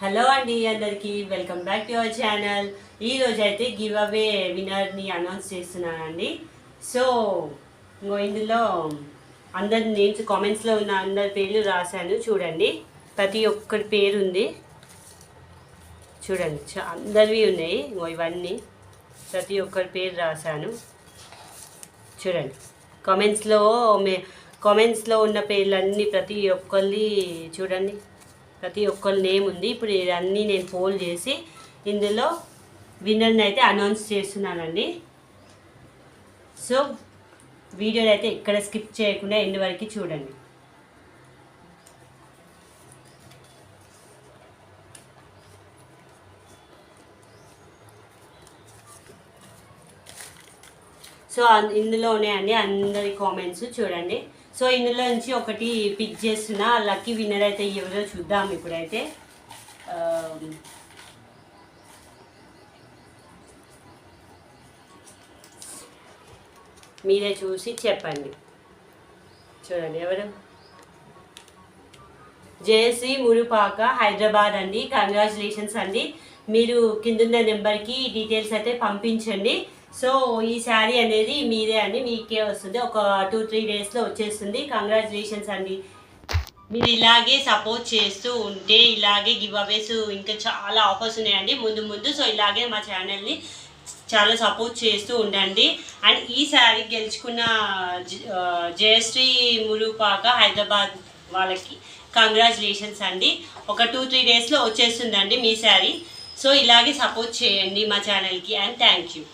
Hello అండి అందరికీ welcome back to our channel. ఈరోజు అయితే గివ్ అవే విన్నర్ని అనౌన్స్ చేస్తున్నానండి. సో ఇందులో అందరి నేమ్స్ కామెంట్స్లో ఉన్న అందరి పేర్లు రాశాను చూడండి. ప్రతి ఒక్కరి పేరు ఉంది చూడండి, అందరివి ఉన్నాయి. ఇవన్నీ ప్రతి ఒక్కరి పేరు రాశాను చూడండి. కామెంట్స్లో ఉన్న పేర్లన్నీ ప్రతి ఒక్కరిది చూడండి, ప్రతి ఒక్కరి నేమ్ ఉంది. ఇప్పుడు ఇవన్నీ నేను పోల్ చేసి ఇందులో విన్నర్ని అయితే అనౌన్స్ చేస్తున్నానండి. సో వీడియోని అయితే ఎక్కడ స్కిప్ చేయకుండా ఎండ్ వరకు చూడండి. సో ఇందులోనే అండి అందరి కామెంట్స్ చూడండి. సో ఇందులో నుంచి ఒకటి పిక్ చేస్తున్నా. లక్కీ విన్నర్ అయితే ఎవరో చూద్దాం ఇప్పుడైతే. మీరే చూసి చెప్పండి. చూడండి ఎవరు. జేసీ మురుపాక హైదరాబాద్ అండి. కంగ్రాచులేషన్స్ అండి. మీరు కిందున్న నెంబర్కి డీటెయిల్స్ అయితే పంపించండి. సో ఈ శారీ అనేది మీదే అండి, మీకే వస్తుంది. ఒక 2-3 డేస్లో వచ్చేస్తుంది. కంగ్రాచులేషన్స్ అండి. మీరు ఇలాగే సపోర్ట్ చేస్తూ ఉంటే ఇలాగే గివ్ అవేస్ ఇంకా చాలా ఆఫర్స్ ఉన్నాయండి ముందు. సో ఇలాగే మా ఛానల్ని చాలా సపోర్ట్ చేస్తూ ఉండండి. అండ్ ఈ శారీ గెలుచుకున్న జయశ్రీ మురుపాక హైదరాబాద్ వాళ్ళకి కంగ్రాచులేషన్స్ అండి. ఒక 2-3 డేస్లో వచ్చేస్తుందండి మీ శారీ. సో ఇలాగే సపోర్ట్ చేయండి మా ఛానల్కి. And thank you.